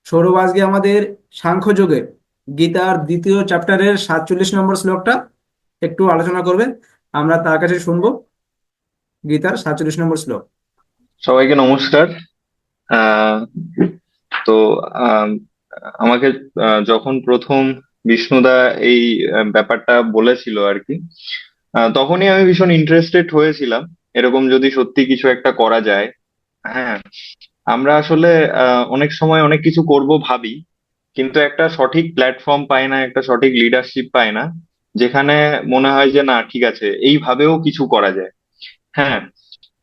সৌরভ আজকে আমাদের সাংখ্যযোগে গীতার দ্বিতীয় চ্যাপ্টারের 47 নম্বর শ্লোকটা একটু আলোচনা করবে। আমরা তার কাছে শুনবো গীতার 47 নম্বর শ্লোক। সবাইকে নমস্কার। আহ তো আম, আমাকে যখন প্রথম বিষ্ণুদা এই ব্যাপারটা বলেছিল আর কি, তখনই আমি ভীষণ ইন্টারেস্টেড হয়েছিলাম। এরকম যদি সত্যি কিছু একটা করা যায়। হ্যাঁ, আমরা আসলে অনেক সময় অনেক কিছু করব ভাবি, কিন্তু একটা সঠিক প্ল্যাটফর্ম পাই না, একটা সঠিক লিডারশিপ পাই না, যেখানে মনে হয় যে না ঠিক আছে এইভাবেও কিছু করা যায়। হ্যাঁ,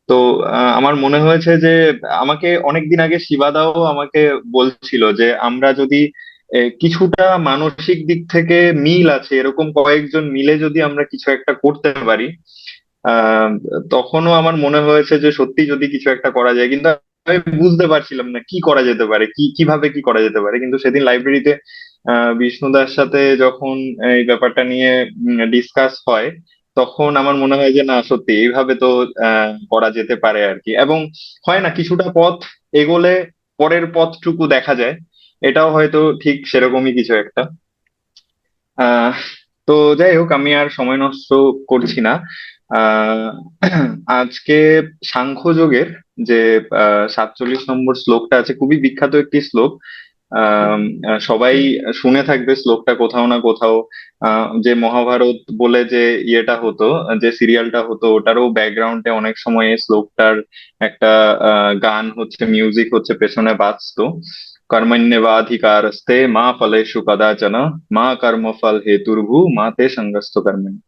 তো আমার মনে হয়েছে যে আমাকে অনেকদিন আগে শিবাদাও আমাকে বলছিল যে আমরা যদি কিছুটা মানসিক দিক থেকে মিল আছে এরকম কয়েকজন মিলে যদি আমরা কিছু একটা করতে পারি, আহ তখনও আমার মনে হয়েছে যে সত্যি যদি কিছু একটা করা যায়, কিন্তু আমি বুঝতে পারছিলাম না কি করা যেতে পারে, কিভাবে কি করা যেতে পারে। কিন্তু সেদিন লাইব্রেরিতে বিষ্ণুদার সাথে যখন এই ব্যাপারটা নিয়ে ডিসকাস হয়, তখন আমার মনে হয় যে না সত্যি এইভাবে তো করা যেতে পারে আর কি। এবং হয় না কিছুটা পথ এগোলে পরের পথটুকু দেখা যায়, এটাও হয়তো ঠিক সেরকমই কিছু একটা। আহ তো যাই হোক, আমি আর সময় নষ্ট করছি না। আহ আজকে সাংখ্যযোগের যে 47 নম্বর শ্লোকটা আছে, খুবই বিখ্যাত একটি শ্লোক। সবাই শুনে থাকবে শ্লোকটা কোথাও না কোথাও। যে মহাভারত বলে যে ইয়েটা হতো, যে সিরিয়ালটা হতো, ওটারও ব্যাকগ্রাউন্ডে অনেক সময় এই শ্লোকটার একটা গান হচ্ছে, মিউজিক হচ্ছে পেছনে বাজতো। कर्मण्येवाधिकारस्ते मा फलेषु कदाचन মা কর্মফল হেতুর্ভু মা তে সঙ্গস্ত কর্মণি।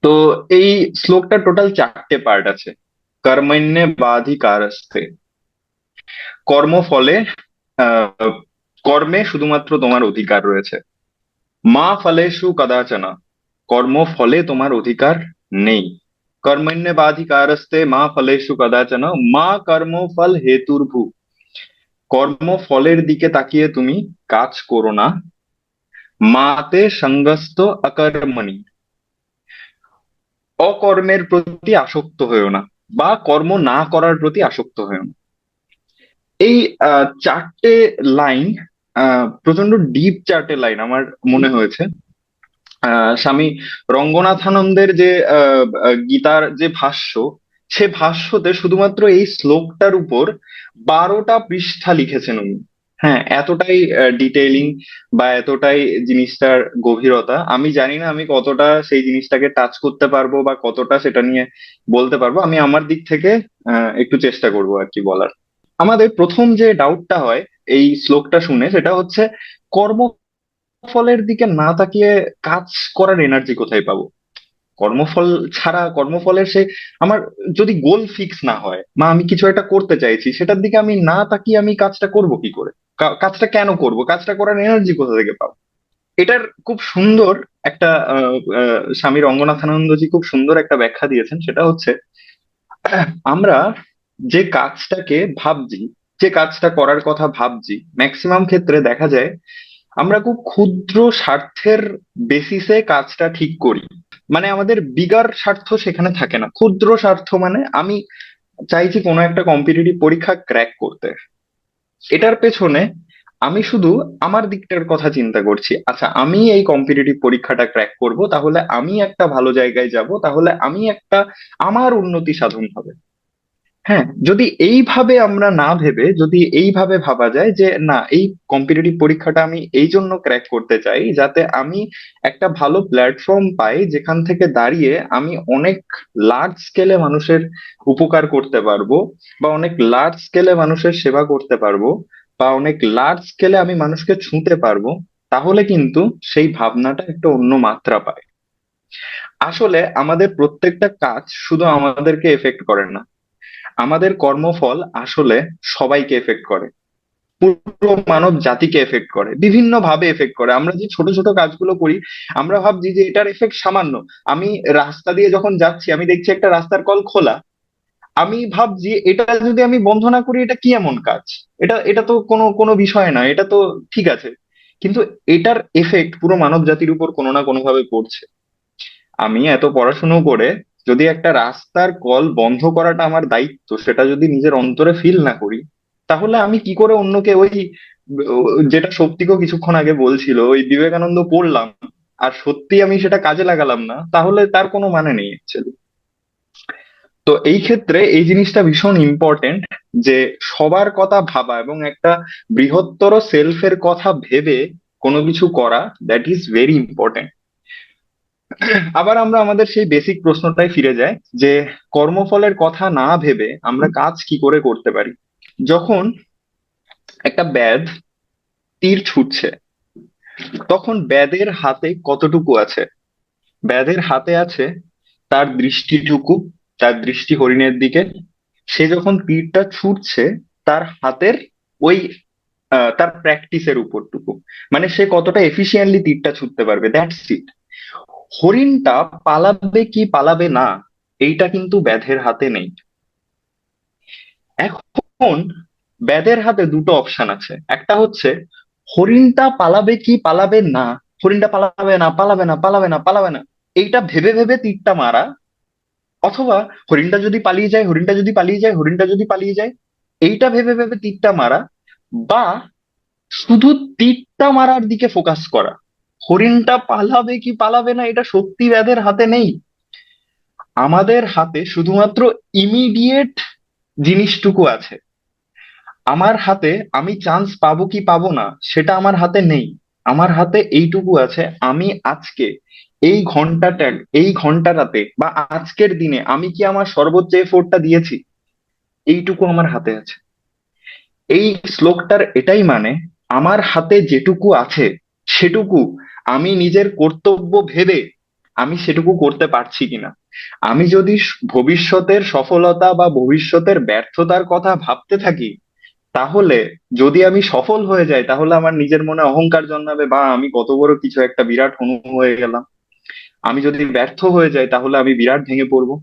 তো এই শ্লোকটা টোটাল 4টে পার্ট আছে। কর্মণ্যেবাধিকারস্তে, কর্মফলে, আহ কর্মে শুধুমাত্র তোমার অধিকার রয়েছে। মা ফলেষু কদাচন, কর্মফলে তোমার অধিকার নেই। কর্মণ্যেবাধিকারস্তে মা ফলেষু কদাচন মা কর্মফল হেতুর্ভু, কর্মফলের দিকে তাকিয়ে তুমি কাজ করো না। মাতে সঙ্গস্ত অকর্মণি, অকর্মের প্রতি আসক্ত হয়েও না, বা কর্ম না করার প্রতি আসক্ত হয়েও না। এই 4টে লাইন প্রচন্ড ডিপ 4টে লাইন আমার মনে হয়েছে। স্বামী রঙ্গনাথানন্দের যে গীতার যে ভাষ্য, সে ভাষ্যতে শুধুমাত্র এই শ্লোকটার উপর 12টা পৃষ্ঠা লিখেছেন উনি। হ্যাঁ, এতটাই ডিটেইলিং বা এতটাই জিনিসটার গভীরতা। আমি জানি না আমি কতটা সেই জিনিসটাকে টাচ করতে পারবো বা কতটা সেটা নিয়ে বলতে পারবো। আমি আমার দিক থেকে একটু চেষ্টা করবো আর কি বলার। আমাদের প্রথম যে ডাউটটা হয় এই শ্লোকটা শুনে, সেটা হচ্ছে কর্মফলের দিকে না তাকিয়ে কাজ করার এনার্জি কোথায় পাবো? কর্মফল ছাড়া, কর্মফলের সে আমার যদি গোল ফিক্স না হয়, বা আমি কিছু একটা করতে চাইছি সেটার দিকে আমি না তাকিয়ে আমি কাজটা করব কি করে? কাজটা কেন করব? কাজটা করার এনার্জি কোথা থেকে পাবো? এটার খুব সুন্দর একটা স্বামী রঙ্গনাথানন্দজি খুব সুন্দর একটা ব্যাখ্যা দিয়েছেন। সেটা হচ্ছে আমরা যে কাজটাকে ভাবছি, যে কাজটা করার কথা ভাবছি, ম্যাক্সিমাম ক্ষেত্রে দেখা যায় আমরা খুব ক্ষুদ্র স্বার্থের বেসিসে কাজটা ঠিক করি। মানে আমাদের বিগার স্বার্থ সেখানে থাকে না, ক্ষুদ্র স্বার্থ। মানে আমি চাইছি কোনো একটা কম্পিটিটিভ পরীক্ষা ক্র্যাক করতে, এটার পেছনে আমি শুধু আমার দিকটার কথা চিন্তা করছি। আচ্ছা, আমি এই কম্পিটিটিভ পরীক্ষাটা ক্র্যাক করব, তাহলে আমি একটা ভালো জায়গায় যাব, তাহলে আমি একটা, আমার উন্নতি সাধন হবে। হ্যাঁ, যদি এইভাবে আমরা না ভেবে, যদি এইভাবে ভাবা যায় যে না, এই কম্পিটিটিভ পরীক্ষাটা আমি এই জন্য ক্র্যাক করতে চাই যাতে আমি একটা ভালো প্ল্যাটফর্ম পাই, যেখান থেকে দাঁড়িয়ে আমি অনেক লার্জ স্কেলে মানুষের উপকার করতে পারবো, বা অনেক লার্জ স্কেলে মানুষের সেবা করতে পারবো, বা অনেক লার্জ স্কেলে আমি মানুষকে ছুঁতে পারবো, তাহলে কিন্তু সেই ভাবনাটা একটা অন্য মাত্রা পায়। আসলে আমাদের প্রত্যেকটা কাজ শুধু আমাদেরকে এফেক্ট করে না, আমাদের কর্মফল আসলে সবাইকে এফেক্ট করে, পুরো মানব জাতিকে এফেক্ট করে, বিভিন্ন ভাবে এফেক্ট করে। আমরা যে ছোট ছোট কাজগুলো করি, আমরা ভাবছি যে এটার এফেক্ট সামান্য। আমি রাস্তা দিয়ে যখন যাচ্ছি, আমি দেখছি একটা রাস্তার কল খোলা, আমি ভাবছি এটা যদি আমি বন্ধ না করি এটা কি এমন কাজ, এটা এটা তো কোনো কোনো বিষয় না, এটা তো ঠিক আছে। কিন্তু এটার এফেক্ট পুরো মানব জাতির উপর কোনো না কোনো ভাবে পড়ছে। আমি এত পড়াশুনো করে যদি একটা রাস্তার কল বন্ধ করাটা আমার দায়িত্ব, সেটা যদি নিজের অন্তরে ফিল না করি, তাহলে আমি কি করে অন্যকে ওই যেটা সৌপ্তিকও কিছুক্ষণ আগে বলছিল, ওই বিবেকানন্দ পড়লাম আর সত্যি আমি সেটা কাজে লাগালাম না, তাহলে তার কোনো মানে নেই অ্যাকচুয়ালি। তো এই ক্ষেত্রে এই জিনিসটা ভীষণ ইম্পর্টেন্ট, যে সবার কথা ভাবা এবং একটা বৃহত্তর সেলফের কথা ভেবে কোনো কিছু করা, দ্যাট ইজ ভেরি ইম্পর্টেন্ট। আবার আমরা আমাদের সেই বেসিক প্রশ্নটাই ফিরে যাই, যে কর্মফলের কথা না ভেবে আমরা কাজ কি করে করতে পারি। যখন একটা ব্যাধ তীর ছুটছে, তখন ব্যাধের হাতে কতটুকু আছে? ব্যাধের হাতে আছে তার দৃষ্টিটুকু, তার দৃষ্টি হরিণের দিকে। সে যখন তীরটা ছুটছে, তার হাতের ওই তার প্র্যাকটিসের উপরটুকু, মানে সে কতটা এফিসিয়েন্টলি তীরটা ছুটতে পারবে, দ্যাটস ইট। হরিণটা পালাবে কি পালাবে না, এইটা কিন্তু ব্যাধের হাতে নেই। এখন ব্যাধের হাতে দুটো অপশন আছে, একটা হচ্ছে হরিণটা পালাবে কি পালাবে না, হরিণটা পালাবে না পালাবে না পালাবে না পালাবে না, এইটা ভেবে ভেবে তীরটা মারা। অথবা হরিণটা যদি পালিয়ে যায়, হরিণটা যদি পালিয়ে যায়, হরিণটা যদি পালিয়ে যায়, এইটা ভেবে ভেবে তীরটা মারা। বা শুধু তীরটা মারার দিকে ফোকাস করা। হরিণটা পালাবে কি পালাবে না এটা সত্যি ব্যাধের হাতে নেই। আমাদের হাতে শুধুমাত্র ইমিডিয়েট জিনিসটুকু আছে। আমার হাতে আমি চান্স পাবো কি পাবো না সেটা আমার হাতে নেই। আমার হাতে এইটুকু আছে, আমি আজকে এই ঘন্টাটাতে বা আজকের দিনে আমি কি আমার সর্বোচ্চ এফোর্টটা দিয়েছি, এইটুকু আমার হাতে আছে। এই শ্লোকটার এটাই মানে, আমার হাতে যেটুকু আছে সেটুকু আমি নিজের কর্তব্য ভেবে আমি সেটুকু করতে পারছি কিনা। আমি যদি ভবিষ্যতের সফলতা বা ভবিষ্যতের ব্যর্থতার কথা ভাবতে থাকি, তাহলে যদি আমি সফল হয়ে যাই তাহলে আমার নিজের মনে অহংকার জন্মাবে, বা আমি কত বড় কিছু একটা বিরাট হনু হয়ে গেলাম। আমি যদি ব্যর্থ হয়ে যাই তাহলে আমি বিরাট ভেঙে পড়বো।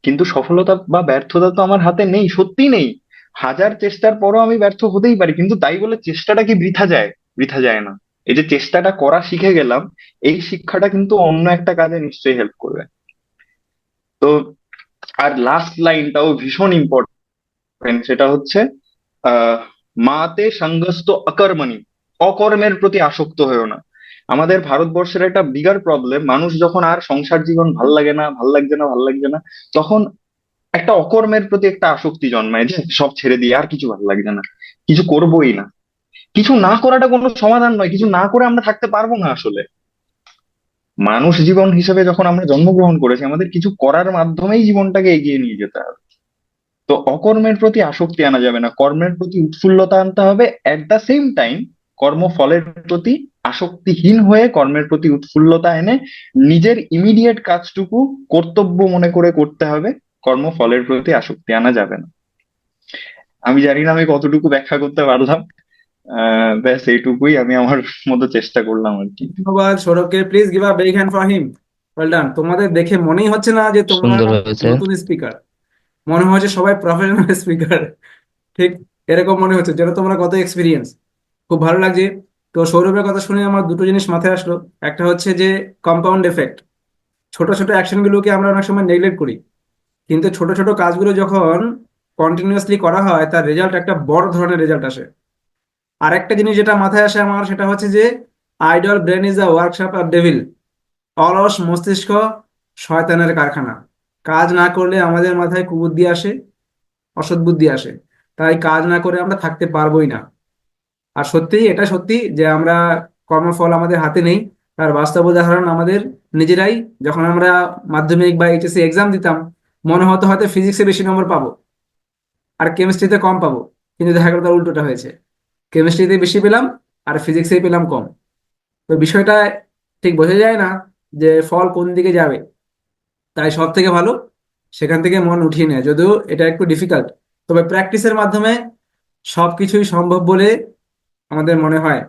কিন্তু সফলতা বা ব্যর্থতা তো আমার হাতে নেই, সত্যি নেই। হাজার চেষ্টার পরও আমি ব্যর্থ হতেই পারি, কিন্তু তাই বলে চেষ্টাটা কি বৃথা যায়? বৃথা যায় না। এই যে চেষ্টাটা করা শিখে গেলাম, এই শিক্ষাটা কিন্তু অন্য একটা কাজে নিশ্চয়ই হেল্প করবে। তো আর লাস্ট লাইনটাও ভীষণ ইম্পর্টেন্ট, সেটা হচ্ছে আহ মাতে সঙ্গস্ত অকর্মণি, অকর্মের প্রতি আসক্ত হয়েও না। আমাদের ভারতবর্ষের একটা বিগার প্রবলেম, মানুষ যখন আর সংসার জীবন ভাল লাগে না, ভাল লাগছে না, ভাল লাগছে না, তখন একটা অকর্মের প্রতি একটা আসক্তি জন্মায়, যে সব ছেড়ে দিয়ে আর কিছু ভালো লাগছে না, কিছু করবোই না। কিছু না করাটা কোনো সমাধান নয়, কিছু না করে আমরা থাকতে পারবো না আসলে। মানুষ জীবন হিসেবে যখন আমরা জন্মগ্রহণ করেছি, আমাদের কিছু করার মাধ্যমেই জীবনটাকে এগিয়ে নিয়ে যেতে হবে। তো অকর্মের প্রতি আসক্তি আনা যাবে না, কর্মের প্রতি উৎফুল্লতা আনতে হবে। এট দ্য সেম টাইম কর্মফলের প্রতি আসক্তিহীন হয়ে কর্মের প্রতি উৎফুল্লতা এনে নিজের ইমিডিয়েট কাজটুকু কর্তব্য মনে করে করতে হবে। কর্মফলের প্রতি আসক্তি আনা যাবে না। আমি জানি না আমি কতটুকু ব্যাখ্যা করতে পারলাম। ব্যাস এইটুকুই আমি আমার মতো চেষ্টা করলাম আর কি। ধন্যবাদ সৌরভকে, please give a big hand for him. Well done. তোমাদের দেখে মনেই হচ্ছে না যে তোমরা সুন্দর হয়েছে। নতুন স্পিকার, মনে হচ্ছে সবাই প্রফেশনাল স্পিকার। ঠিক এরকম মনে হচ্ছে যেন তোমরা কত এক্সপিরিয়েন্স। খুব ভালো লাগছে। তো সৌরভের কথা শুনে আমার দুটো জিনিস মাথায় আসলো। একটা হচ্ছে যে কম্পাউন্ড এফেক্ট। ছোট ছোট অ্যাকশন গুলোকে আমরা অনেক সময় নেগলেক্ট করি, কিন্তু ছোট ছোট কাজগুলো যখন কন্টিনিউয়াসলি করা হয় তার রেজাল্ট একটা বড় ধরনের রেজাল্ট আসে। আরেকটা জিনিস যেটা মাথায় আসে আমার, সেটা হচ্ছে যে idol brain is a workshop of devil. অলস মস্তিষ্ক শয়তানের কারখানা। কাজ না করলে আমাদের মাথায় কুবুদ্ধি আসে, অসৎ বুদ্ধি আসে। তাই কাজ না করে আমরা থাকতে পারবোই না। আর সত্যিই এটা সত্যি যে আমরা কর্মফল আমাদের হাতে নেই। তার বাস্তব উদাহরণ আমাদের নিজেরাই। যখন আমরা মাধ্যমিক বা এইচএসসি এক্সাম দিতাম, মনে হতো হয়তো ফিজিক্সে বেশি নম্বর পাবো আর কেমিস্ট্রিতে কম পাবো, কিন্তু দেখা গেল তার উল্টোটা হয়েছে। কেমিস্ট্রিতে বেশি পেলাম আর ফিজিক্সে পেলাম কম। তো বিষয়টা ঠিক বোঝা যায় না যে ফল কোন দিকে যাবে। তাই সব থেকে ভালো সেখান থেকে মন উঠিয়ে নেয়, যদিও এটা একটু ডিফিকাল্ট। তবে প্র্যাকটিসের মাধ্যমে সবকিছুই সম্ভব বলে আমাদের মনে হয়।